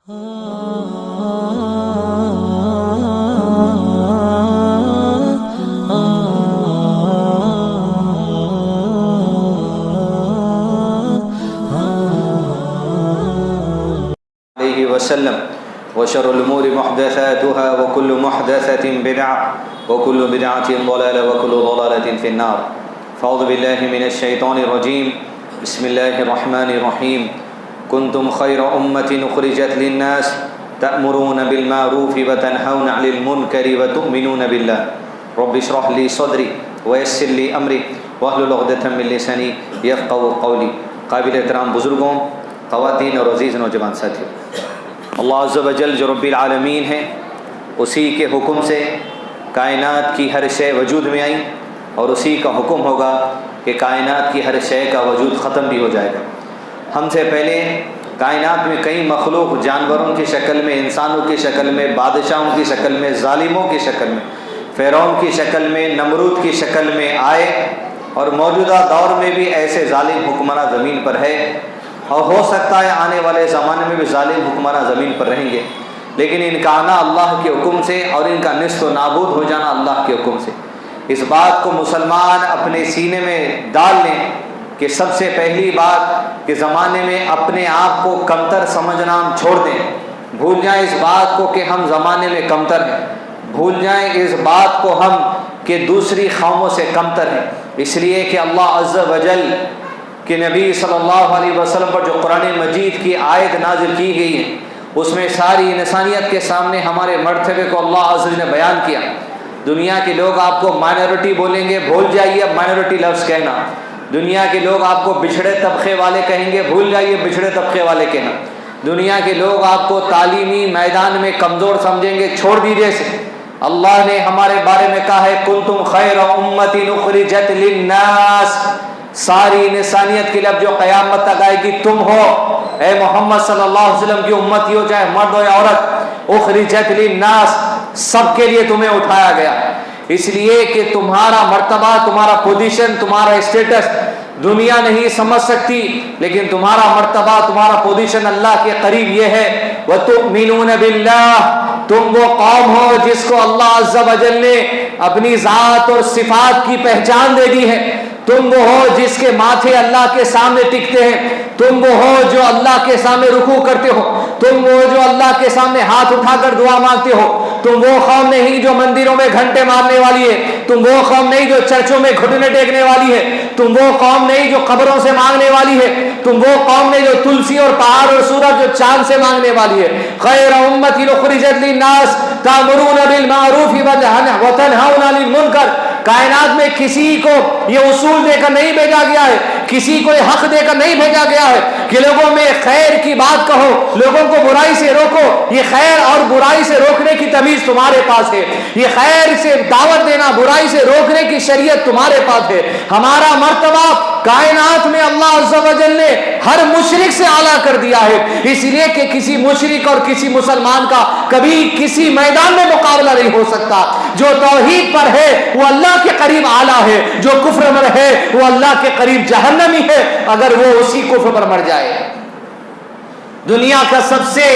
وسلم وشر الأمور محدثاتها وكل محدثة بدعة وكل بدعة ضلالة وكل ضلالة في النار. فأعوذ بالله من الشيطان الرجيم. بسم الله الرحمن الرحيم. كنتم خير أمة أخرجت للناس تأمرون بالمعروف وتنهون عن المنكر وتؤمنون بالله. رب اشرح لي صدري ويسر لي أمري واحلل عقدة من لساني يفقهوا قولي. قابل احترام بزرگوں، خواتین اور عزیز نوجوان ساتھیوں، اللہ عز و جل جو رب العالمین ہے، اسی کے حکم سے کائنات کی ہر شے وجود میں آئی، اور اسی کا حکم ہوگا کہ کائنات کی ہر شے کا وجود ختم بھی ہو جائے گا. ہم سے پہلے کائنات میں کئی مخلوق جانوروں کی شکل میں، انسانوں کی شکل میں، بادشاہوں کی شکل میں، ظالموں کی شکل میں، فرعون کی شکل میں، نمرود کی شکل میں آئے، اور موجودہ دور میں بھی ایسے ظالم حکمراں زمین پر ہے، اور ہو سکتا ہے آنے والے زمانے میں بھی ظالم حکمراں زمین پر رہیں گے، لیکن ان کا آنا اللہ کے حکم سے اور ان کا نصف و نابود ہو جانا اللہ کے حکم سے. اس بات کو مسلمان اپنے سینے میں ڈال لیں کہ سب سے پہلی بات کہ زمانے میں اپنے آپ کو کمتر سمجھنا ہم چھوڑ دیں. بھول جائیں اس بات کو کہ ہم زمانے میں کمتر ہیں، بھول جائیں اس بات کو ہم کہ دوسری قوموں سے کمتر ہیں، اس لیے کہ اللہ عز و جل کہ نبی صلی اللہ علیہ وسلم پر جو قرآن مجید کی آیت نازل کی گئی ہے، اس میں ساری انسانیت کے سامنے ہمارے مرتبے کو اللہ عز و جل نے بیان کیا. دنیا کے لوگ آپ کو مائنورٹی بولیں گے، بھول جائیے اب مائنورٹی لفظ کہنا. دنیا کے لوگ آپ کو بچھڑے طبقے والے کہیں گے، بھول جائیے بچھڑے طبقے والے کہنا. دنیا کے لوگ آپ کو تعلیمی میدان میں کمزور سمجھیں گے، چھوڑ دیجیے اسے. اللہ نے ہمارے بارے میں کہا ہے کنتم خیر امۃ اخرجت للناس، ساری انسانیت کے لیے اب جو قیامت تک آئے گی تم ہو، اے محمد صلی اللہ علیہ وسلم کی امتی ہو، چاہے مرد ہو یا عورت. اخرجت للناس، سب کے لیے تمہیں اٹھایا گیا، اس لیے کہ تمہارا مرتبہ، تمہارا پوزیشن، تمہارا اسٹیٹس دنیا نہیں سمجھ سکتی، لیکن تمہارا مرتبہ، تمہارا پوزیشن اللہ کے قریب یہ ہے. وَتُؤْمِنُونَ بِاللَّهِ، تم وہ قوم ہو جس کو اللہ عز و جل نے اپنی ذات اور صفات کی پہچان دے دی ہے. تم وہ ہو جس کے ماتھے اللہ کے سامنے ٹکتے ہیں. تم وہ ہو جو اللہ کے سامنے رکوع کرتے ہو. تم وہ جو اللہ کے سامنے ہاتھ اٹھا کر دعا مانگتے ہو. تم وہ قوم نہیں جو مندروں میں گھنٹے مارنے والی ہے. تم وہ قوم نہیں جو چرچوں میں گھٹنے ٹیکنے والی ہے. تم وہ قوم نہیں جو قبروں سے مانگنے والی ہے. تم وہ قوم نہیں جو تلسی اور پہاڑ اور سورج اور چاند سے مانگنے والی ہے. خیر امۃ اخرجت للناس تأمرون بالمعروف وتنہون عن المنکر. کائنات میں کسی کو یہ اصول دے کر نہیں بھیجا گیا ہے، کسی کو یہ حق دے کر نہیں بھیجا گیا ہے کہ لوگوں میں خیر کی بات کہو، لوگوں کو برائی سے روکو. یہ خیر اور برائی سے روکنے کی تمیز تمہارے پاس ہے. یہ خیر سے دعوت دینا، برائی سے روکنے کی شریعت تمہارے پاس ہے. ہمارا مرتبہ کائنات میں اللہ عز و جل نے ہر مشرک سے اعلیٰ کر دیا ہے، اس لیے کہ کسی مشرک اور کسی مسلمان کا کبھی کسی میدان میں مقابلہ نہیں ہو سکتا. جو توحید پر ہے وہ اللہ کے قریب اعلیٰ ہے، جو کفر پر ہے وہ اللہ کے قریب جہنمی ہے اگر وہ اسی کفر پر مر جائے. دنیا کا سب سے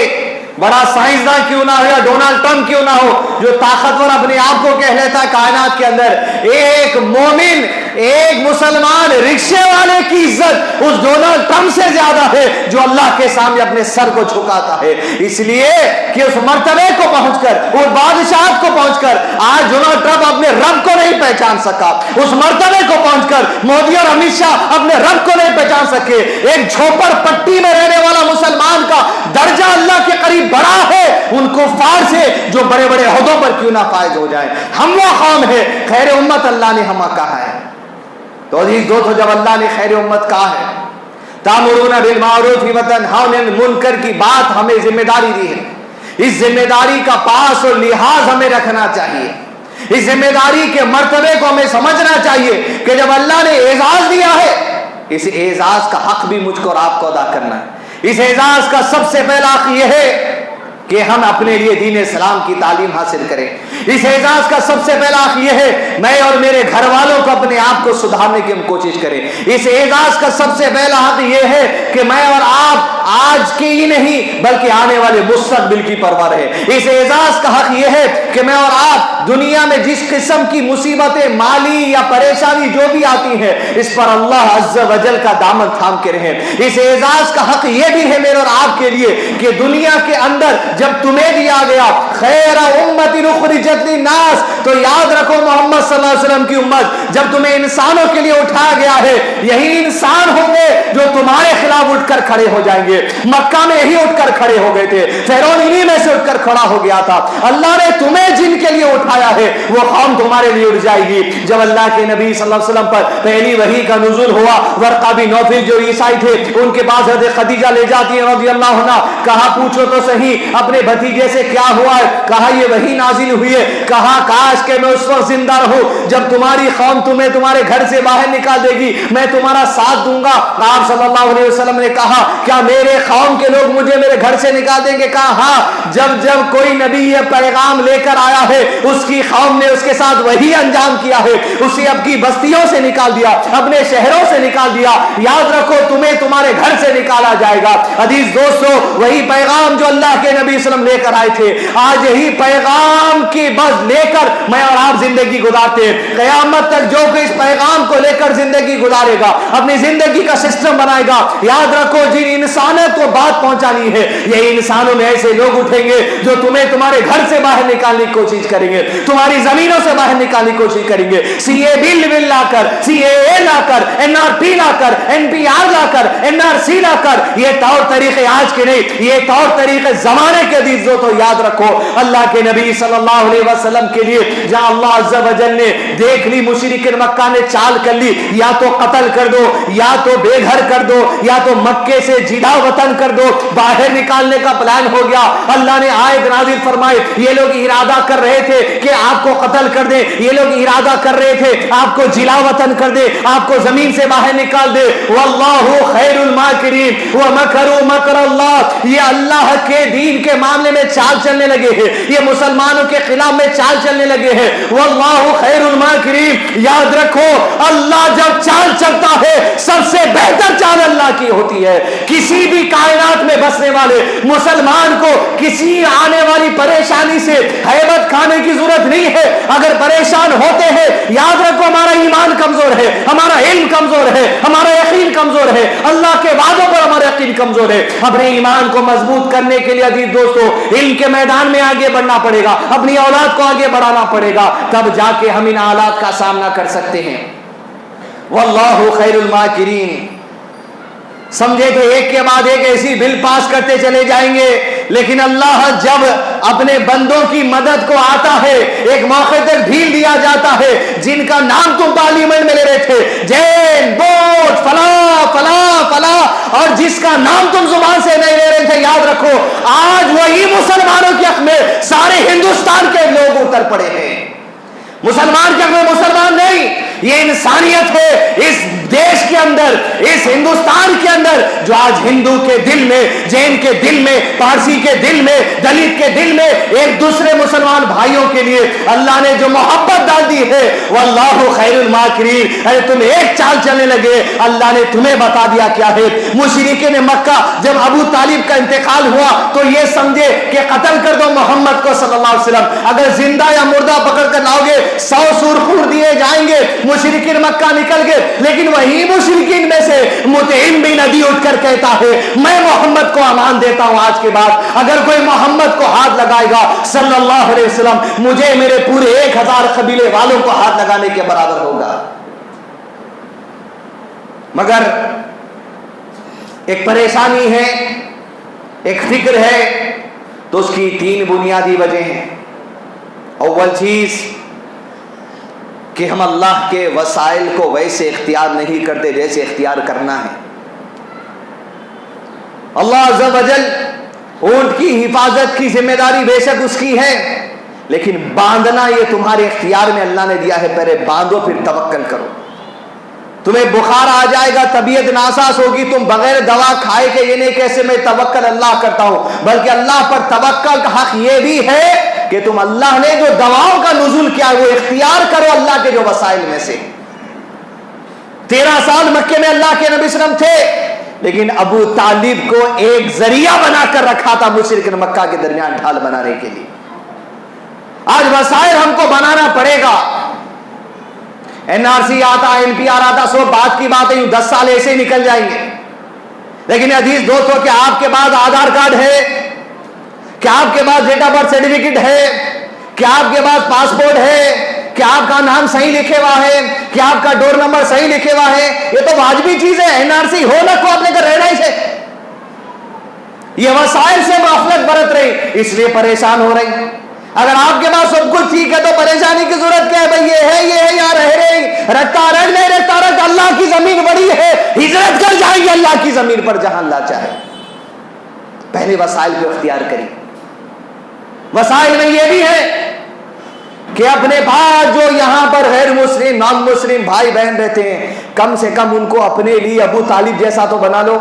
بڑا سائنسداں کیوں نہ ہو یا ڈونلڈ ٹرمپ کیوں نہ ہو، جو طاقتور اپنے آپ کو کہہ لیتا ہے کائنات کے اندر، ایک مومن، ایک مسلمان رکشے والے کی عزت اس ڈونلڈ ٹرمپ سے زیادہ ہے جو اللہ کے سامنے اپنے سر کو جھکاتا ہے. اس لیے کہ اس مرتبے کو پہنچ کر، اس بادشاہت کو پہنچ کر آج ڈونلڈ ٹرمپ اپنے رب کو نہیں پہچان سکا. اس مرتبے کو پہنچ کر مودی اور امت شاہ اپنے رب کو نہیں پہچان سکے. ایک جھوپڑ پٹی میں رہنے والا مسلمان کا درجہ اللہ کے قریب بڑا ہے ان کفار سے جو بڑے بڑے عہدوں پر کیوں نہ فائز ہو جائے. ہم وہ قوم ہے، خیر امت اللہ نے ہمیں کہا ہے. تو عزیز دوستو، جب اللہ نے خیر امت کہا ہے، تامرون بالمعروف وتنہون عن المنکر کی بات ہمیں ذمہ داری دی ہے. اس ذمہ داری کا پاس اور لحاظ ہمیں رکھنا چاہیے. اس ذمہ داری کے مرتبے کو ہمیں سمجھنا چاہیے کہ جب اللہ نے اعزاز دیا ہے، اس اعزاز کا حق بھی مجھ کو اور آپ کو ادا کرنا ہے. اس اعزاز کا سب سے پہلا حق یہ ہے کہ ہم اپنے لیے دین اسلام کی تعلیم حاصل کریں. اس اعزاز کا سب سے پہلا حق یہ ہے میں اور میرے گھر والوں کو اپنے آپ کو سدھارنے کی ہم کوشش کریں. اس اعزاز کا سب سے پہلا حق یہ ہے کہ میں اور آپ آج کی ہی نہیں بلکہ آنے والے مستقبل کی پرواہ ہے۔ اس اعزاز کا حق یہ ہے کہ میں اور آپ دنیا میں جس قسم کی مصیبتیں مالی یا پریشانی جو بھی آتی ہیں اس پر اللہ عز و جل کا دامن تھام کے رہیں۔ اس اعزاز کا حق یہ بھی ہے میرے اور آپ کے لیے کہ دنیا کے اندر جب تمہیں دیا گیا خیر امت اخرجت للناس تو یاد رکھو محمد صلی اللہ علیہ وسلم کی امت، جب تمہیں انسانوں کے لیے اٹھایا گیا ہے یہی انسان ہوں گے جو تمہارے خلاف اٹھ کر کھڑے ہو جائیں گے۔ مکہ میں یہی اٹھ کر کھڑے ہو گئے تھے، فرعون انہی میں سے اٹھ کر کھڑا ہو گیا تھا۔ اللہ نے تمہیں جن کے لیے اٹھایا ہے وہ قوم تمہارے لیے اٹھ جائے گی۔ جب اللہ کے نبی صلی اللہ علیہ وسلم پر پہلی وحی کا نزول ہوا، ورقہ بن نوفل جو عیسائی تھے ان کے پاس حضرت خدیجہ لے جاتی ہیں رضی اللہ عنہا، کہا پوچھو تو صحیح اپنے بھتیجے سے کیا ہوا ہے؟ کہا یہ وحی نازل ہوئی ہے۔ کہا کاش کہ میں اس وقت زندہ رہوں جب تمہاری قوم تمہیں تمہارے گھر سے باہر نکال دے گی، میں تمہارا ساتھ دوں گا۔ آپ صلی اللہ علیہ وسلم نے کہا کیا میرے قوم کے لوگ مجھے میرے گھر سے نکال دیں گے؟ کہا ہاں، جب کوئی نبی یہ پیغام لے کر آیا ہے اس کی قوم نے اس کے ساتھ وہی انجام کیا ہے، اسے اب کی بستیوں سے نکال دیا، اپنے شہروں سے نکال دیا۔ یاد رکھو تمہیں تمہارے گھر سے نکالا جائے گا۔ عزیز دوستو، وہی پیغام جو اللہ کے نبی صلی اللہ علیہ وسلم لے کر آئے تھے آج یہی پیغام کی بس لے کر میں اور آپ زندگی گزارتے ہیں۔ قیامت تک جو کہ اس پیغام کو لے کر زندگی گزارے گا اپنی زندگی کا سسٹم بنائے گا، یاد رکھو جن انسانوں کو بات پہنچانی ہے یہ انسانوں میں ایسے لوگ اٹھیں گے جو تمہیں تمہارے گھر سے باہر نکالنے کی کوشش کریں گے، تمہاری زمینوں سے باہر نکالنے کی کوشش کریں گے۔ سی اے بل لا کر، سی اے اے لا کر، این آر پی لا کر، این پی آر لا کر، این آر سی لا کر، یہ طور طریقے آج کے نہیں، یہ طور طریقے زمانے کے عزیزوں تو یاد رکھو اللہ کے نبی صلی اللہ علیہ وسلم کے لیے جہاں اللہ عز و جل نے دیکھ لی مشرکین مکہ نے چال کر لی، یا تو قتل کر دو یا تو بے گھر کر دو یا تو مکے سے جدا وطن کر دو، باہر نکالنے کا پلان ہو گیا۔ اللہ نے آیت نازل فرمائی یہ لوگ ارادہ کر رہے تھے کہ آپ کو قتل کر دیں، یہ لوگ ارادہ کر رہے تھے آپ کو جلا وطن کر دے، آپ کو زمین سے باہر نکال دے۔ واللہ خیر الماکرین ومکروا مکر اللہ، یہ اللہ کے دین کے معاملے میں چال چلنے لگے ہیں، یہ مسلمانوں کے خلاف میں چال چلنے لگے ہیں۔ واللہ خیر الماکرین، یاد رکھو اللہ جب چال چلتا ہے سب سے بہتر چال اللہ کی ہوتی ہے۔ کسی بھی کائنات میں بسنے والے مسلمان کو کسی آنے والی پریشانی سے ہیبت کھانے کی ضرورت نہیں ہے۔ اگر پریشان ہوتے ہیں یاد رکھو ہمارا ایمان کمزور ہے، ہمارا علم کمزور ہے، ہمارا یقین کمزور ہے، اللہ کے وعدوں پر ہمارا یقین کمزور ہے۔ اپنے ایمان کو مضبوط کرنے کے لیے عزیز دوستو علم کے میدان میں آگے بڑھنا پڑے گا، اپنی اولاد کو آگے بڑھانا پڑے گا، تب جا کے ہم ان حالات کا سامنا کر سکتے ہیں۔ واللہ خیر الماکرین، سمجھے تو ایک کے بعد ایک ایسی بل پاس کرتے چلے جائیں گے، لیکن اللہ جب اپنے بندوں کی مدد کو آتا ہے ایک موقع تک ڈھیل دیا جاتا ہے جن کا نام تم پارلیمنٹ میں لے رہے تھے، جین بوٹ فلاں فلاں فلاں، اور جس کا نام تم زبان سے نہیں لے رہے تھے، یاد رکھو آج وہی مسلمانوں کے حق میں سارے ہندوستان کے لوگ اتر پڑے ہیں۔ مسلمان کے حق میں مسلمان نہیں، یہ انسانیت ہے اس دیش کے اندر، اس ہندوستان کے اندر، جو آج ہندو کے دل میں، جین کے دل میں، پارسی کے دل میں، دلت کے دل میں ایک دوسرے مسلمان بھائیوں کے لیے اللہ نے جو محبت ڈال دی ہے، واللہ خیر الماکرین، ارے تم ایک چال چلنے لگے اللہ نے تمہیں بتا دیا کیا ہے۔ مشرکین مکہ جب ابو طالب کا انتقال ہوا تو یہ سمجھے کہ قتل کر دو محمد کو صلی اللہ علیہ وسلم، اگر زندہ یا مردہ پکڑ کر لاؤ گے 100 سرخور دیے جائیں گے۔ مشرکین مکہ نکل گئے، لیکن وہی مشرکین میں سے مطعم بن عدی اٹھ کر کہتا ہے میں محمد کو امان دیتا ہوں آج کے بعد اگر کوئی محمد کو ہاتھ لگائے گا صلی اللہ علیہ وسلم مجھے میرے پورے 1000 قبیلے والوں کو ہاتھ لگانے کے برابر ہوگا۔ مگر ایک پریشانی ہے، ایک فکر ہے، تو اس کی 3 بنیادی وجہ ہیں۔ اول چیز کہ ہم اللہ کے وسائل کو ویسے اختیار نہیں کرتے جیسے اختیار کرنا ہے۔ اللہ عز و جل اونٹ کی حفاظت کی ذمہ داری بے شک اس کی ہے، لیکن باندھنا یہ تمہارے اختیار میں اللہ نے دیا ہے، پہلے باندھو پھر توکل کرو۔ تمہیں بخار آ جائے گا، طبیعت ناساز ہوگی، تم بغیر دوا کھائے کہ یہ نہیں کیسے میں توکل اللہ کرتا ہوں، بلکہ اللہ پر توکل کا حق یہ بھی ہے کہ تم اللہ نے جو دواؤں کا نزول کیا وہ اختیار کرو اللہ کے جو وسائل میں سے۔ 13 سال مکے میں اللہ کے نبی صلی اللہ علیہ وسلم تھے، لیکن ابو طالب کو ایک ذریعہ بنا کر رکھا تھا مشرکین مکہ کے درمیان ڈھال بنانے کے لیے. آج وسائل ہم کو بنانا پڑے گا. NRC آتا, NPR آتا, سو بات کی بات ہے, 10 سال ایسے ہی نکل جائیں گے. لیکن عزیز دوستوں, کیا آپ کے پاس آدھار کارڈ ہے؟ کیا آپ کے پاس ڈیٹ آف برتھ سرٹیفکیٹ ہے؟ کیا آپ کے پاس پاسپورٹ ہے؟ کیا آپ کا نام صحیح لکھے ہوا ہے؟ کیا آپ کا ڈور نمبر صحیح لکھے ہوا ہے؟ یہ تو واجبی چیز ہے. NRC ہو نہ کو اپنے گھر رہنا ہی ہے. یہ وسائل سے غفلت برت رہی, اس لیے پریشان ہو رہی. اگر آپ کے پاس سب کچھ ٹھیک ہے تو پریشانی کی ضرورت کیا ہے بھائی؟ یہ ہے یار, رہ رہے رکھتا رکھ نہیں رکھتا رکھ. اللہ کی زمین بڑی ہے, ہجرت کر جائیں گے اللہ کی زمین پر جہاں اللہ چاہے. پہلے وسائل کو اختیار کریں. وسائل میں یہ بھی ہے کہ اپنے پاس جو یہاں پر غیر مسلم نان مسلم بھائی بہن رہتے ہیں, کم سے کم ان کو اپنے لیے ابو طالب جیسا تو بنا لو.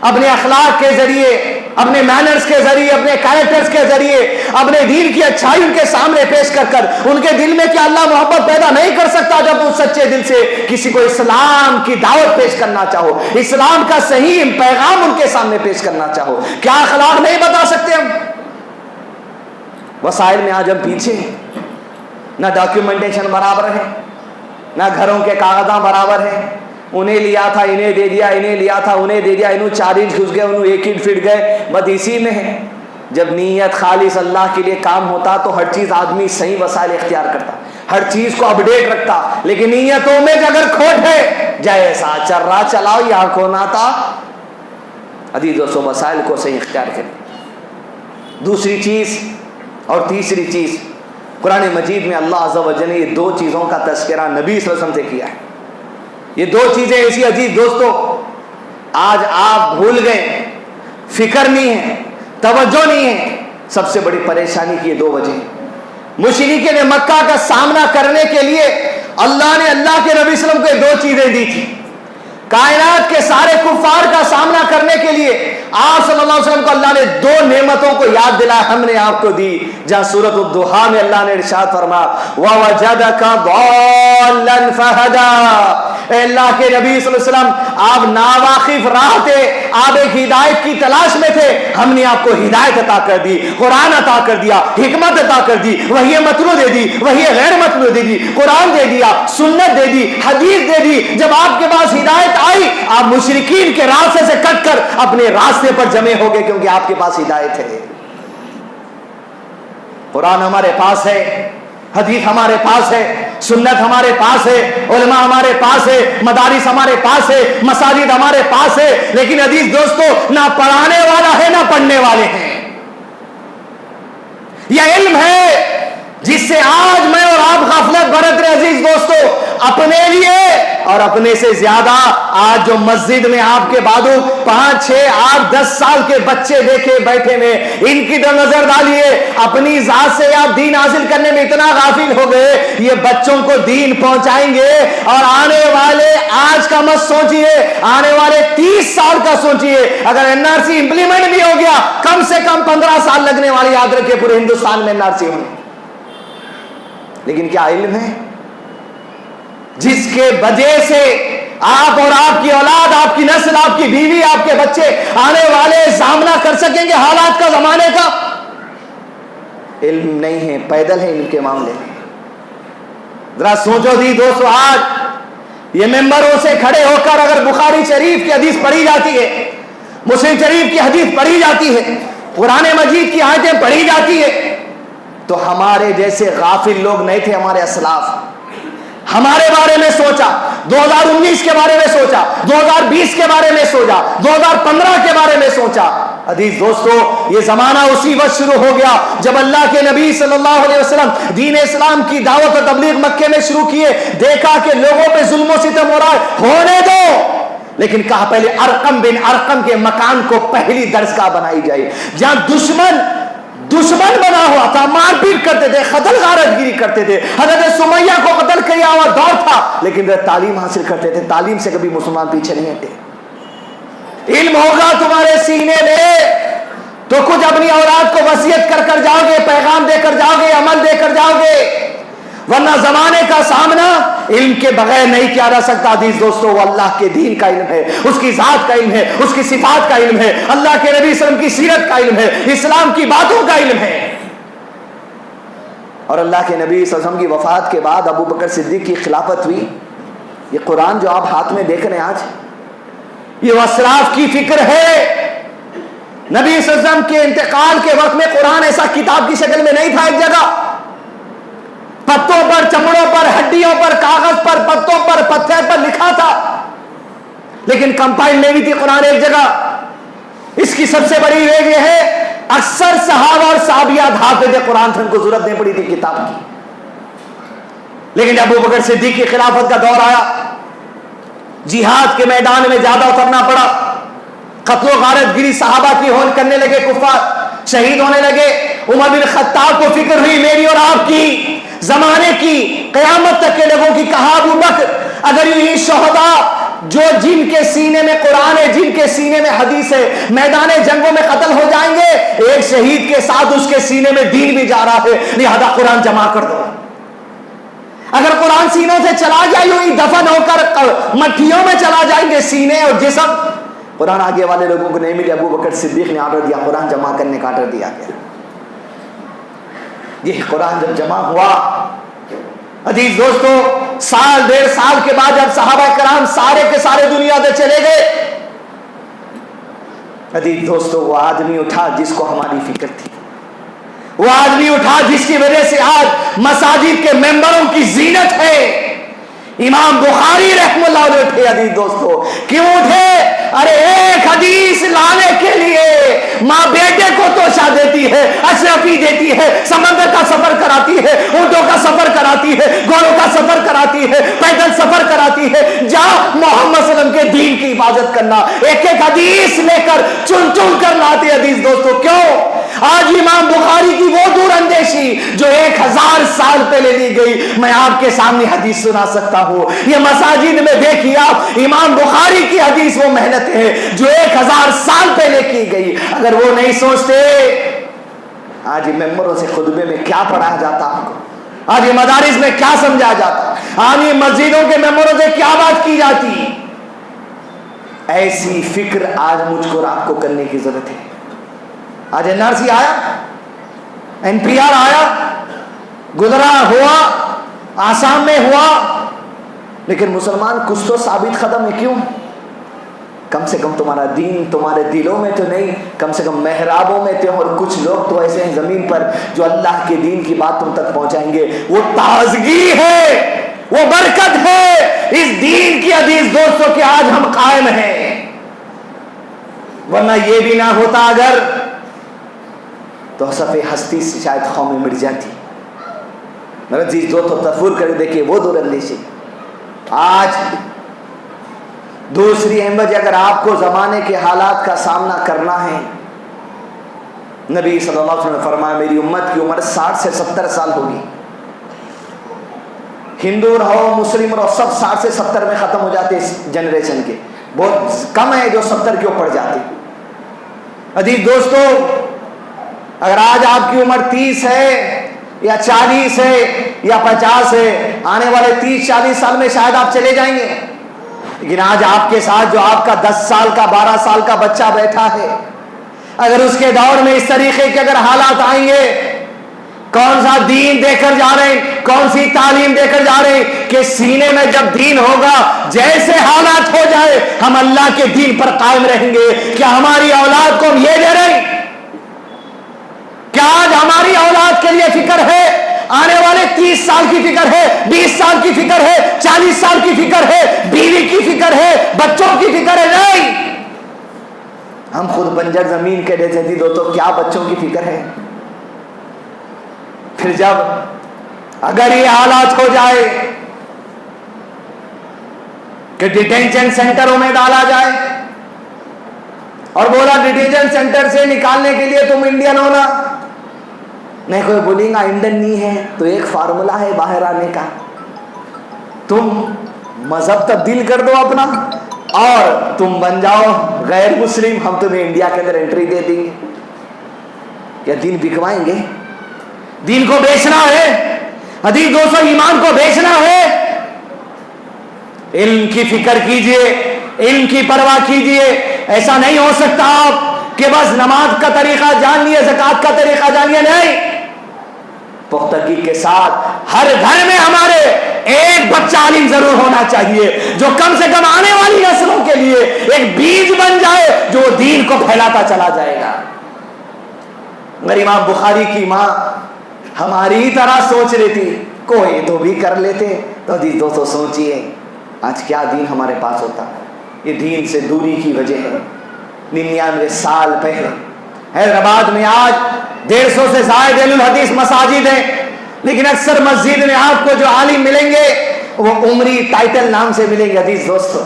اپنے اخلاق کے ذریعے, اپنے مینرز کے ذریعے, اپنے کیریکٹرز کے ذریعے, اپنے دین کی اچھائی ان کے سامنے پیش کر کر ان کے دل میں کیا اللہ محبت پیدا نہیں کر سکتا جب اس سچے دل سے کسی کو اسلام کی دعوت پیش کرنا چاہو, اسلام کا صحیح پیغام ان کے سامنے پیش کرنا چاہو. کیا اخلاق نہیں بتا سکتے ہم؟ وسائل میں آج ہم پیچھے ہیں. نہ ڈاکیومنٹیشن برابر ہے, نہ گھروں کے کاغذاں برابر ہیں. انہیں لیا تھا انہیں دے دیا, انہیں لیا تھا انہیں دے دیا, انہوں 4 انچ گھس گئے, انہوں 1 انچ فٹ گئے. بس اسی میں ہے. جب نیت خالص اللہ کے لیے کام ہوتا تو ہر چیز آدمی صحیح وسائل اختیار کرتا, ہر چیز کو اپڈیٹ رکھتا. لیکن نیتوں میں اگر کھوٹ ہے, جیسا چل رہا چلاؤ, یہاں کھونا تھا. عزیز دوستو, وسائل کو صحیح اختیار کریں. دوسری چیز اور تیسری چیز, قرآن مجید میں اللہ عز و جل نے یہ 2 چیزوں کا تذکرہ نبی صلی اللہ علیہ وسلم سے کیا ہے. یہ 2 چیزیں ایسی عزیز دوستو آج آپ بھول گئے, فکر نہیں ہے, توجہ نہیں ہے. سب سے بڑی پریشانی کی یہ 2 وجہ. مشرکین مکہ کا سامنا کرنے کے لیے اللہ نے اللہ کے نبی صلی اللہ علیہ وسلم کو 2 چیزیں دی تھی. کائنات کے سارے کفار کا سامنا کرنے کے لیے آپ صلی اللہ علیہ وسلم کو اللہ نے 2 نعمتوں کو یاد دلایا, ہم نے آپ کو دی. جہاں سورۃ الضحیٰ میں اللہ نے ارشاد فرمایا وَوَجَدَكَ ضَالًّا فَهَدَىٰ. اے اللہ کے نبی صلی اللہ علیہ وسلم, آپ ناواقف راہ تھے, آپ ایک ہدایت کی تلاش میں تھے, ہم نے آپ کو ہدایت عطا کر دی, قرآن عطا کر دیا, حکمت عطا کر دی, وحی متلو دے دی, وحی غیر متلو دے دی, قرآن دے دیا, سنت دے دی, حدیث دے دی. جب آپ کے پاس ہدایت آئی, آپ مشرکین کے راستے سے کٹ کر اپنے راستے پر جمع ہو گئے, کیونکہ آپ کے پاس ہدایت ہے. قرآن ہمارے پاس ہے, حدیث ہمارے پاس ہے, سنت ہمارے پاس ہے, علماء ہمارے پاس ہے, مدارس ہمارے پاس ہے, مساجد ہمارے پاس ہے. لیکن عزیز دوستو, نہ پڑھانے والا ہے نہ پڑھنے والے ہیں. یہ علم ہے جس سے آج میں اور آپ غفلت برت رہے. عزیز دوستو, اپنے لیے اور اپنے سے زیادہ آج جو مسجد میں آپ کے بعد 5, 6, 8, 10 سال کے بچے دیکھے بیٹھے میں, ان کی طرف نظر ڈالیے. اپنی ذات سے آپ دین حاصل کرنے میں اتنا غافل ہو گئے, یہ بچوں کو دین پہنچائیں گے. اور آنے والے, آج کا مت سوچئے, آنے والے 30 سال کا سوچئے. اگر NRC امپلیمنٹ بھی ہو گیا, کم سے کم 15 سال لگنے والی, یاد رکھے پورے ہندوستان میں NRC ہونے. لیکن کیا علم ہے جس کے وجہ سے آپ اور آپ کی اولاد, آپ کی نسل, آپ کی بیوی, آپ کے بچے آنے والے سامنا کر سکیں گے حالات کا, زمانے کا؟ علم نہیں ہے, پیدل ہے علم کے معاملے میں. ذرا سوچو دی دوستو, آج یہ ممبروں سے کھڑے ہو کر اگر بخاری شریف کی حدیث پڑھی جاتی ہے, مسلم شریف کی حدیث پڑھی جاتی ہے, قرآن مجید کی آیتیں پڑھی جاتی ہے, تو ہمارے جیسے غافل لوگ نہیں تھے ہمارے اسلاف. ہمارے بارے میں سوچا, 2019 کے بارے میں سوچا, 2020 کے بارے میں سوچا, 2015 کے بارے میں سوچا. عزیز دوستو, یہ زمانہ اسی وقت شروع ہو گیا جب اللہ کے نبی صلی اللہ علیہ وسلم دین اسلام کی دعوت و تبلیغ مکے میں شروع کیے. دیکھا کہ لوگوں پہ ظلم و ستم ہو رہا ہے, ہونے دو. لیکن کہا پہلے ارقم بن ارقم کے مکان کو پہلی درسگاہ بنائی جائے, جہاں دشمن بنا ہوا تھا, مار پیٹ کرتے تھے, قتل غارت گیری کرتے تھے. حضرت سمیہ کو قتل کیا ہوا دور تھا, لیکن تعلیم حاصل کرتے تھے. تعلیم سے کبھی مسلمان پیچھے نہیں ہٹے. علم ہوگا تمہارے سینے میں تو کچھ اپنی اولاد کو وصیت کر کر جاؤ گے, پیغام دے کر جاؤ گے, عمل دے کر جاؤ گے. ورنہ زمانے کا سامنا علم کے بغیر نہیں کیا جا سکتا عزیز دوستو، وہ اللہ کے دین کا علم ہے، اس کی ذات کا علم ہے، اس کی صفات کا علم ہے، اللہ کے نبی صلی اللہ علیہ وسلم کی سیرت کا علم ہے، اسلام کی باتوں کا علم ہے۔ اور اللہ کے نبی صلی اللہ علیہ وسلم کی وفات کے بعد ابو بکر صدیق کی خلافت ہوئی۔ یہ قرآن جو آپ ہاتھ میں دیکھ رہے ہیں آج، یہ اسلاف کی فکر ہے۔ نبی صلی اللہ علیہ وسلم کے انتقال کے وقت میں قرآن ایسا کتاب کی شکل میں نہیں تھا، ایک جگہ پتوں پر، چمڑوں پر، ہڈیوں پر، کاغذ پر، پتوں پر، پتھر پر لکھا تھا، لیکن کمپائل نہیں تھی قرآن ایک جگہ۔ اس کی سب سے بڑی وجہ یہ ہے اکثر صحابہ اور صحابیات حافظ قرآن تھے، ان کو ضرورت نہیں پڑی تھی کتاب کی۔ لیکن جب ابو بکر صدیق کی خلافت کا دور آیا، جہاد کے میدان میں زیادہ اترنا پڑا، قتل و غارت گری صحابہ کی ہون کرنے لگے، کفار شہید ہونے لگے۔ عمر بن خطاب کو فکر ہوئی میری اور آپ کی، زمانے کی، قیامت تک کے لوگوں کی۔ کہا ابو بکر اگر یہی شہداء جو جن کے سینے میں قرآن ہے، جن کے سینے میں حدیث ہے، میدان جنگوں میں قتل ہو جائیں گے، ایک شہید کے ساتھ اس کے سینے میں دین بھی جا رہا ہے، لہذا قرآن جمع کر دو۔ اگر قرآن سینوں سے چلا جائے، یوں دفن ہو کر مٹھیوں میں چلا جائیں گے سینے اور جسم، قرآن آگے والے لوگوں کو نہیں ملے۔ ابو بکر صدیق نے آرڈر دیا، قرآن جمع کرنے کا آرڈر دیا گیا۔ یہ قرآن جب جمع ہوا، عزیز دوستو، سال ڈیڑھ سال کے بعد جب صحابہ کرام سارے کے سارے دنیا سے چلے گئے، عزیز دوستو وہ آدمی اٹھا جس کو ہماری فکر تھی، وہ آدمی اٹھا جس کی وجہ سے آج مساجد کے ممبروں کی زینت ہے۔ امام بخاری رحمہ اللہ علیہ اٹھے عزیز دوستو، کیوں اٹھے؟ ارے ایک حدیث لانے کے لیے ماں بیٹے کو توشہ دیتی ہے، اشرفی دیتی ہے، سمندر کا سفر کراتی ہے، اونٹوں کا سفر کراتی ہے، گھوڑوں کا سفر کراتی ہے، پیدل سفر کراتی ہے، جا محمد صلی اللہ علیہ وسلم کے دین کی عبادت کرنا۔ ایک ایک حدیث لے کر چن چن کر لاتے عزیز دوستو۔ کیوں؟ آج امام بخاری کی وہ دور اندیشی جو 1000 سال پہلے لی گئی، میں آپ کے سامنے حدیث سنا سکتا ہوں۔ یہ مساجد میں دیکھیے آپ، امام بخاری کی حدیث وہ محنت ہے جو 1000 سال پہلے کی گئی۔ اگر وہ نہیں سوچتے، آج ممبروں سے خطبے میں کیا پڑھایا جاتا آپ کو، آج یہ مدارس میں کیا سمجھا جاتا، آج یہ مسجدوں کے ممبروں سے کیا بات کی جاتی۔ ایسی فکر آج مجھ کو آپ کو کرنے کی ضرورت ہے۔ آج NRC آیا، NPR آیا، گزرا ہوا، آسام میں ہوا، لیکن مسلمان کچھ تو ثابت قدم ہے۔ کیوں؟ کم سے کم تمہارا دین تمہارے دلوں میں تو نہیں، کم سے کم محرابوں میں تو، اور کچھ لوگ تو ایسے ہیں زمین پر جو اللہ کے دین کی بات تم تک پہنچائیں گے۔ وہ تازگی ہے، وہ برکت ہے اس دین کی عزیز دوستوں کہ آج ہم قائم ہیں، ورنہ یہ بھی نہ ہوتا اگر تو صفحے ہستی سے شاید قومیں مٹ جاتی۔ میرا عزیز دوستو تصور کر دیکھیے وہ دور اندیشی۔ آج دوسری اہم وجہ، اگر آپ کو زمانے کے حالات کا سامنا کرنا ہے، نبی صلی اللہ علیہ وسلم نے فرمایا میری امت کی عمر 60 سے 70 سال ہوگی۔ ہندو رہو مسلم رہو، سب 60 سے 70 میں ختم ہو جاتے اس جنریشن کے، بہت کم ہے جو 70 کے اوپر جاتے۔ عزیز دوستو اگر آج آپ کی عمر 30 ہے یا 40 ہے یا 50 ہے، آنے والے 30-40 سال میں شاید آپ چلے جائیں گے، لیکن آج آپ کے ساتھ جو آپ کا 10 سال کا 12 سال کا بچہ بیٹھا ہے، اگر اس کے دور میں اس طریقے کے اگر حالات آئیں گے، کون سا دین دے کر جا رہے ہیں، کون سی تعلیم دے کر جا رہے ہیں کہ سینے میں جب دین ہوگا جیسے حالات ہو جائے ہم اللہ کے دین پر قائم رہیں گے۔ کیا ہماری اولاد کو ہم یہ دے رہے ہیں؟ کیا آج ہماری اولاد کے لیے فکر ہے؟ آنے والے 30 سال کی فکر ہے، 20 سال کی فکر ہے، 40 سال کی فکر ہے، بیوی کی فکر ہے، بچوں کی فکر ہے؟ نہیں، ہم خود بنجر زمین کے لیے تھے تو کیا بچوں کی فکر ہے؟ پھر جب اگر یہ حالات ہو جائے کہ ڈیٹینشن سینٹروں میں ڈالا جائے اور بولا ڈیٹینشن سینٹر سے نکالنے کے لیے تم انڈین ہونا، نہیں کوئی بولیں گا انڈین نہیں ہے تو ایک فارمولا ہے باہر آنے کا، تم مذہب تبدیل کر دو اپنا اور تم بن جاؤ غیر مسلم، ہم تمہیں انڈیا کے اندر انٹری دے دیں گے۔ کیا دین بکوائیں گے؟ دین کو بیچنا ہے عزیز دوستو، ایمان کو بیچنا ہے؟ علم کی فکر کیجئے، علم کی پرواہ کیجئے. ایسا نہیں ہو سکتا آپ کہ بس نماز کا طریقہ جان لیے، زکات کا طریقہ جان لیے. نہیں، پختگی کے ساتھ ہر گھر میں ہمارے ایک بچہ عالم ضرور ہونا چاہیے، جو کم سے کم آنے والی نسلوں کے لیے ایک بیج بن جائے جو دین کو پھیلاتا چلا جائے گا. اگر امام بخاری کی ماں ہماری ہی طرح سوچ رہی تھی، کوئی تو بھی کر لیتے، تو دوستو سوچئے آج کیا دین ہمارے پاس ہوتا. یہ دین سے دوری کی وجہ ہے. 99 سال پہلے حیدرآباد میں آج 150 سے زائد اہل الحدیث مساجد ہیں، لیکن اکثر مسجد میں آپ کو جو عالم ملیں گے وہ عمری ٹائٹل نام سے ملیں گے. حدیث دوستو،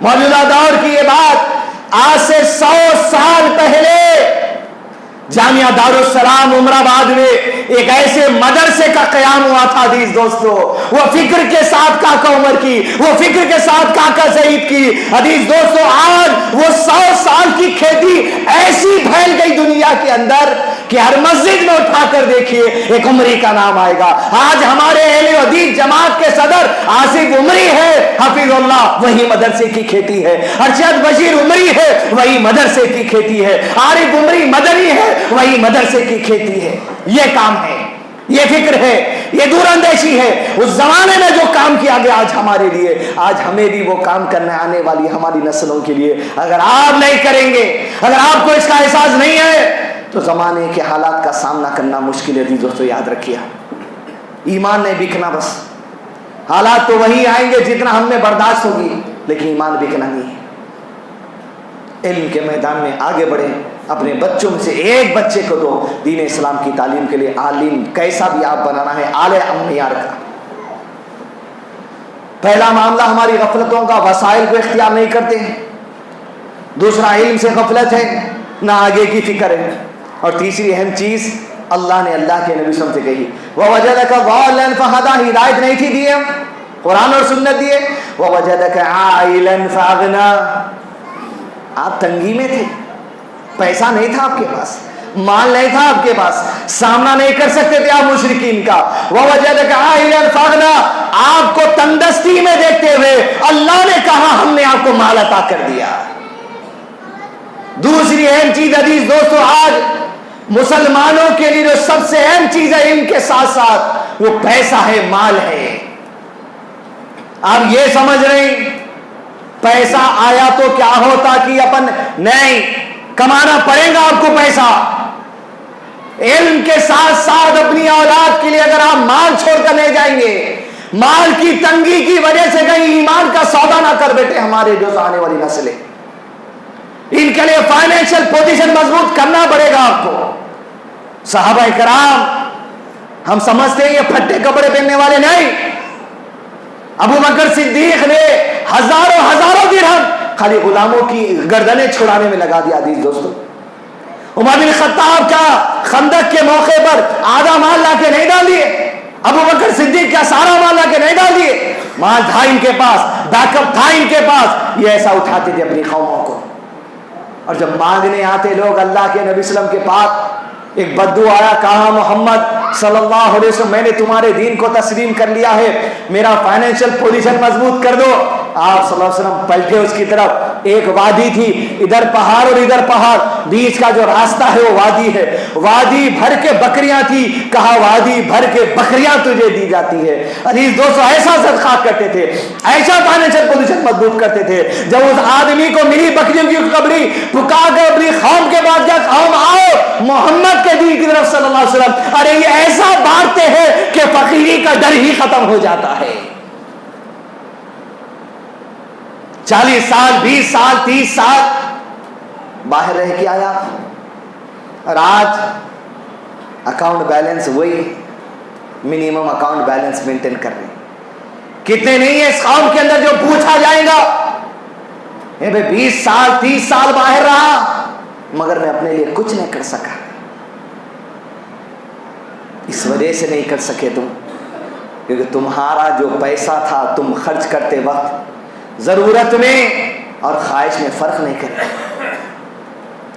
موجودہ دور کی یہ بات آج سے 100 سال پہلے جامعہ دارالسلام عمر آباد میں ایک ایسے مدرسے کا قیام ہوا تھا. حدیث دوستو، وہ فکر کے ساتھ کاکا عمر کی، وہ فکر کے ساتھ کاکا سعید کی. حدیث دوستو، آج وہ 100 سال کی کھیتی ایسی پھیل گئی دنیا کے اندر کہ ہر مسجد میں اٹھا کر دیکھیے ایک عمری کا نام آئے گا. آج ہمارے اہل حدیث جماعت کے صدر آصف عمری ہے، حفظ اللہ، وہی مدرسے کی کھیتی ہے. ارشد بشیر عمری ہے، وہی مدرسے کی کھیتی ہے. عارف عمری مدنی ہے، وہی مدرسے کی کھیتی ہے. یہ کام ہے، یہ فکر ہے، یہ دور اندیشی ہے. اس زمانے میں جو کام کیا گیا آج ہمارے لیے، آج ہمیں بھی وہ کام کرنا ہے آنے والی ہماری نسلوں کے لیے. اگر آپ نہیں کریں گے، اگر آپ کو اس کا احساس نہیں ہے، تو زمانے کے حالات کا سامنا کرنا مشکل ہے. دوستو یاد رکھیے، ایمان نہیں بکنا. بس حالات تو وہی آئیں گے جتنا ہم میں برداشت ہوگی، لیکن ایمان بکنا نہیں ہے. علم کے میدان میں آگے بڑھیں. اپنے بچوں میں سے ایک بچے کو تو دین اسلام کی تعلیم کے لیے عالم کیسا بھی آپ بنانا ہے، اعلی معیار کا. پہلا معاملہ ہماری غفلتوں کا، وسائل کو اختیار نہیں کرتے ہیں. دوسرا علم سے غفلت ہے، نہ آگے کی فکر ہے. اور تیسری اہم چیز اللہ نے اللہ کے نبی صلی اللہ علیہ وسلم سے کہی، وَوَجَدَكَ ضَالًّا فَهَدَىٰ، ہدایت نہیں تھی دیے، قرآن اور سنت دیے. وَوَجَدَكَ عَائِلًا فَأَغْنَىٰ، آپ تنگی میں تھے، پیسہ نہیں تھا آپ کے پاس، مال نہیں تھا آپ کے پاس، سامنا نہیں کر سکتے تھے آپ مشرکین کا. وَوَجَدَكَ عَائِلًا فَأَغْنَىٰ، آپ کو تندرستی میں دیکھتے ہوئے اللہ نے کہا ہم نے آپ کو مال عطا کر دیا. دوسری اہم چیز حدیث دوستو، آج مسلمانوں کے لیے جو سب سے اہم چیز ہے ان کے ساتھ ساتھ وہ پیسہ ہے، مال ہے. آپ یہ سمجھ رہے ہیں پیسہ آیا تو کیا ہوتا کہ اپن نہیں، کمانا پڑے گا آپ کو پیسہ. علم کے ساتھ ساتھ اپنی اولاد کے لیے اگر آپ مال چھوڑ کر نہیں جائیں گے، مال کی تنگی کی وجہ سے کہیں ایمان کا سودا نہ کر بیٹھے ہمارے جو آنے والی نسلیں. ان کے لیے فائنینشل پوزیشن مضبوط کرنا پڑے گا آپ کو. صحابہ کرام ہم سمجھتے ہیں یہ پھٹے کپڑے پہننے والے نہیں. ابو بکر صدیق نے ہزاروں درہم خالی غلاموں کی گردنیں چھڑانے میں لگا دیا. حدیث دوستو، عمر بن خطاب کا خندق کے موقع پر آدھا مال لا کے نہیں ڈال دیے، ابو بکر صدیق کا سارا مال لا کے نہیں ڈال دیے. مال تھا ان کے پاس، بیک اپ تھا ان کے پاس. یہ ایسا اٹھاتے تھے اپنی قوموں کو. اور جب مانگنے آتے لوگ اللہ کے نبی صلی اللہ علیہ وسلم کے پاس، ایک بدو آیا، کہا محمد صلی اللہ علیہ وسلم میں نے تمہارے دین کو تسلیم کر لیا ہے، میرا فائنینشل پوزیشن مضبوط کر دو. آپ صلی اللہ علیہ وسلم پلٹے اس کی طرف. ایک وادی تھی، ادھر پہاڑ اور ادھر پہاڑ، بیچ کا جو راستہ ہے وہ وادی ہے. وادی بھر کے بکریاں تھی، کہا وادی بھر کے بکریاں تجھے دی جاتی ہے. عزیز دوستو، ایسا صدقہ کرتے تھے، ایسا فائنینشل پوزیشن مضبوط کرتے تھے. جب اس آدمی کو ملی بکریوں کی قبری، پکار کر اپنی قوم کے بعد جا، قوم آؤ محمد کے دین کی طرف صلی اللہ علیہ وسلم. ارے یہ ایسا بانٹتے ہیں کہ فقیری کا ڈر ہی ختم ہو جاتا ہے. 40 سال 20 سال 30 سال باہر رہ کے آیا، اور آج اکاؤنٹ بیلنس وہی منیمم اکاؤنٹ بیلنس مینٹین کر رہے ہیں. کتنے نہیں ہے اس قوم کے اندر جو پوچھا جائے گا 20 سال 30 سال باہر رہا مگر میں اپنے لیے کچھ نہیں کر سکا. اس وجہ سے نہیں کر سکے تم کیونکہ تمہارا جو پیسہ تھا تم خرچ کرتے وقت ضرورت میں اور خواہش میں فرق نہیں کرتے.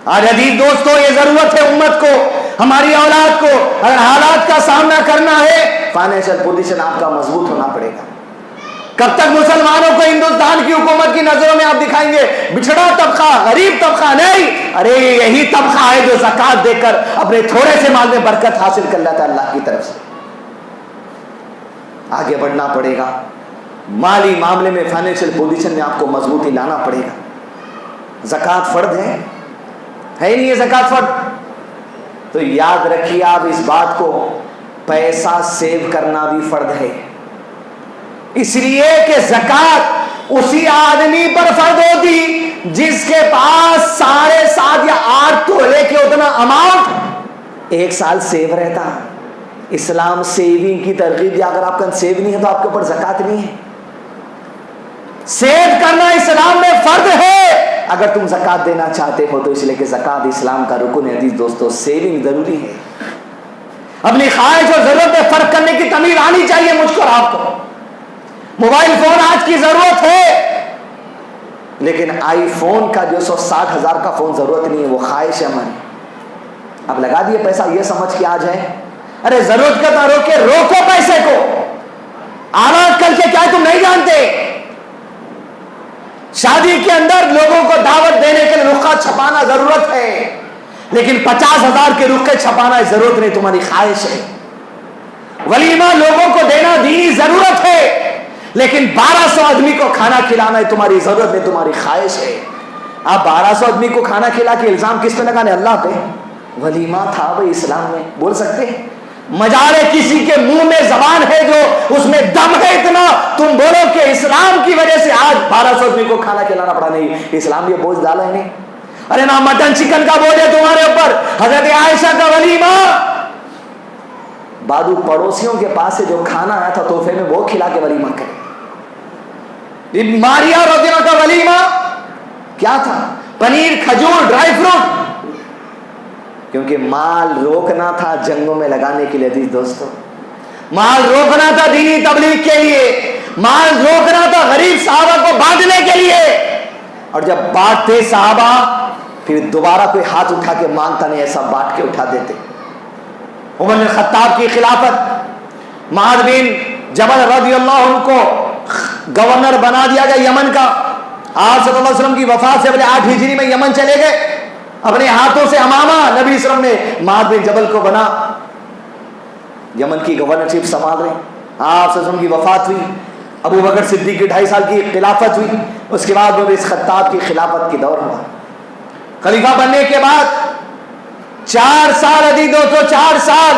آج عزیز دوستو یہ ضرورت ہے امت کو، ہماری اولاد کو. اگر حالات کا سامنا کرنا ہے فائنینشل پوزیشن آپ کا مضبوط ہونا پڑے گا. کب تک مسلمانوں کو ہندوستان کی حکومت کی نظروں میں آپ دکھائیں گے بچھڑا طبقہ، غریب طبقہ؟ نہیں، ارے یہی طبقہ ہے جو زکات دے کر اپنے تھوڑے سے مال میں برکت حاصل کر لیتا ہے اللہ کی طرف سے۔ آگے بڑھنا پڑے گا، مالی معاملے میں فائنینشیل پوزیشن میں آپ کو مضبوطی لانا پڑے گا۔ زکات فرض ہے ہی نہیں ہے زکات فرض، تو یاد رکھیے آپ اس بات کو، پیسہ سیو کرنا بھی فرض ہے، اس لیے کہ زکات اسی آدمی پر فرض ہوتی جس کے پاس 7.5 یا 8 تولے کے اتنا اماؤنٹ ایک سال سیو رہتا۔ اسلام سیونگ کی ترغیب دیا، اگر آپ کا سیو نہیں ہے تو آپ کے اوپر زکات نہیں ہے۔ سیو کرنا اسلام میں فرض ہے، اگر تم زکات دینا چاہتے ہو تو، اس لیے کہ زکات اسلام کا رکن ہے۔ عزیز دوستو، سیونگ ضروری ہے، اپنی خواہش اور ضرورت میں فرق کرنے کی تمیز آنی چاہیے مجھ کو اور آپ کو۔ موبائل فون آج کی ضرورت ہے، لیکن آئی فون کا جو 160,000 کا فون ضرورت نہیں ہے، وہ خواہش ہے ہماری۔ اب لگا دیے پیسہ یہ سمجھ کے آ جائے، ارے ضرورت کا نہ روکے، روکو پیسے کو۔ آلات کل کے کیا تم نہیں جانتے؟ شادی کے اندر لوگوں کو دعوت دینے کے لیے رخہ چھپانا ضرورت ہے، لیکن 50,000 کے رخے چھپانا ضرورت نہیں، تمہاری خواہش ہے۔ ولیمہ لوگوں کو دینا دینی ضرورت ہے، لیکن 1200 آدمی کو کھانا کھلانا ہے تمہاری ضرورت نہیں، تمہاری خواہش ہے۔ آپ 1200 آدمی کو کھانا کھلا کے الزام کس پہ لگانے؟ اللہ پہ۔ ولیمہ تھا بھائی اسلام میں، بول سکتے ہیں؟ مجالے کسی کے منہ میں زبان ہے جو اس میں دم ہے اتنا، تم بولو کہ اسلام کی وجہ سے آج 1200 آدمی کو کھانا کھلانا پڑا؟ نہیں، اسلام یہ بوجھ ڈالا ہے نہیں۔ ارے نہ مٹن چکن کا بوجھ ہے تمہارے اوپر، حضرت عائشہ کا ولیمہ، بادو پڑوسیوں کے پاس سے جو کھانا آیا تھا تحفے میں وہ کھلا کے ولیمہ کرے۔ ماریا رضی اللہ کا ولیمہ کیا تھا؟ پنیر، کھجور، ڈرائی فروٹ، کیونکہ مال روکنا تھا جنگوں میں لگانے کے لیے۔ عزیز دوستو، مال روکنا تھا دینی تبلیغ کے لیے، مال روکنا تھا غریب صحابہ کو بانٹنے کے لیے، اور جب بانٹتے صحابہ پھر دوبارہ کوئی ہاتھ اٹھا کے مانگتا نہیں، ایسا بانٹ کے اٹھا دیتے۔ عمر بن خطاب کی خلافت، معاذ بن جبل رضی اللہ عنہ کو گورنر بنا دیا گیا یمن کا۔ آپ صلی اللہ علیہ وسلم کی وفات سے پہلے 8 ہجری میں یمن چلے گئے، اپنے ہاتھوں سے امامہ نبی صلی اللہ علیہ وسلم نے معاذ بن جبل کو بنا، یمن کی گورنرشپ سنبھال رہے۔ آپ صلی اللہ علیہ وسلم کی وفات ہوئی، ابو بکر صدیق کی 2.5 سال کی خلافت ہوئی، اس کے بعد عمر خطاب کی خلافت کی دور ہوا۔ خلیفہ بننے کے بعد 4 سال، عزیز دوستو 4 سال،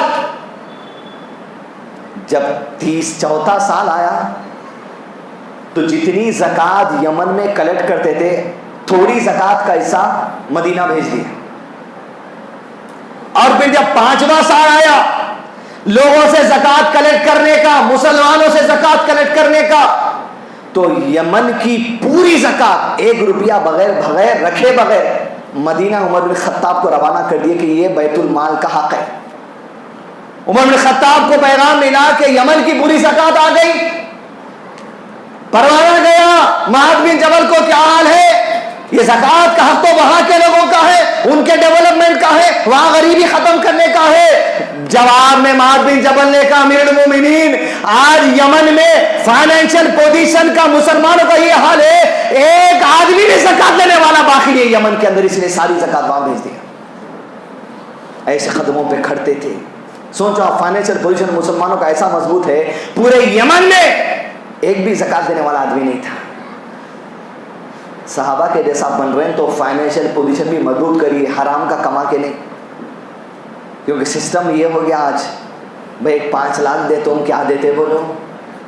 جب 34 سال آیا تو جتنی زکات یمن میں کلیکٹ کرتے تھے، تھوڑی زکات کا حصہ مدینہ بھیج دیا۔ اور پھر جب 5واں سال آیا لوگوں سے زکات کلیکٹ کرنے کا، مسلمانوں سے زکات کلیکٹ کرنے کا، تو یمن کی پوری زکات 1 روپیہ بغیر رکھے بغیر مدینہ عمر بن خطاب کو روانہ کر دیا کہ یہ بیت المال کا حق ہے۔ عمر بن خطاب کو پیغام ملا کہ یمن کی پوری زکات آ گئی۔ پروانہ گیا، معاذ بن جبل کو کیا حال ہے؟ یہ زکات کا حق تو وہاں کے لوگوں کا ہے، ان کے ڈیولپمنٹ کا ہے، وہاں غریبی ختم کرنے کا ہے۔ جواب میں معاذ بن جبل نے کہا، امیر المومنین، آج یمن میں فائنینشیل پوزیشن کا مسلمانوں کا یہ حال ہے، ایک آدمی بھی زکات لینے والا باقی نہیں یمن کے اندر، اس لیے ساری زکات وہاں بھیج دیا۔ ایسے قدموں پہ کھڑتے تھے۔ سوچو آپ، فائنینشیل پوزیشن مسلمانوں کا ایسا مضبوط ہے، پورے یمن میں ایک بھی زکات دینے والا آدمی نہیں تھا۔ صحابہ کے جیسا بن رہے ہیں تو فائنینشیل پوزیشن بھی مضبوط کریے، حرام کا کما کے نہیں، کیونکہ سسٹم یہ ہو گیا آج، بھائی 5 لاکھ دے تم کیا دیتے بولو،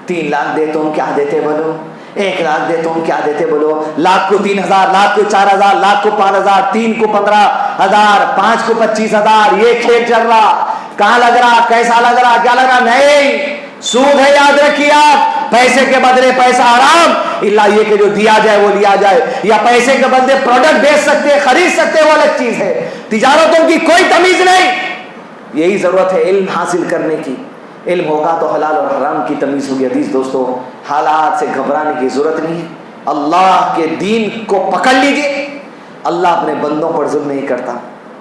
3 لاکھ دے تم کیا دیتے بولو، 1 لاکھ دے تم کیا دیتے بولو، لاکھ کو 3,000، لاکھ کو 4,000، لاکھ کو 5,000، 3 کو 15,000، 5 کو 25,000، یہ کھیل چل رہا۔ کہاں لگ رہا، کیسا لگ رہا، کیا لگ رہا؟ نہیں، سود ہے، یاد رکھیے آپ۔ پیسے کے بدلے پیسہ حرام، اللہ یہ کہ جو دیا جائے وہ لیا جائے، یا پیسے کے بدلے پروڈکٹ بیچ سکتے، خرید سکتے، وہ الگ چیز ہے۔ تجارتوں کی کوئی تمیز نہیں۔ یہی ضرورت ہے علم حاصل کرنے کی، علم ہوگا تو حلال اور حرام کی تمیز ہوگی۔ عزیز دوستو، حالات سے گھبرانے کی ضرورت نہیں ہے، اللہ کے دین کو پکڑ لیجئے۔ اللہ اپنے بندوں پر ظلم نہیں کرتا،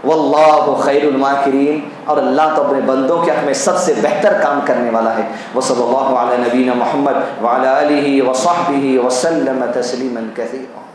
واللہ خیر الماکرین، اور اللہ تو اپنے بندوں کے حق میں سب سے بہتر کام کرنے والا ہے۔ وصلی اللہ علی نبینا محمد وعلی آلہ وصحبہ وسلم تسلیما کثیرا۔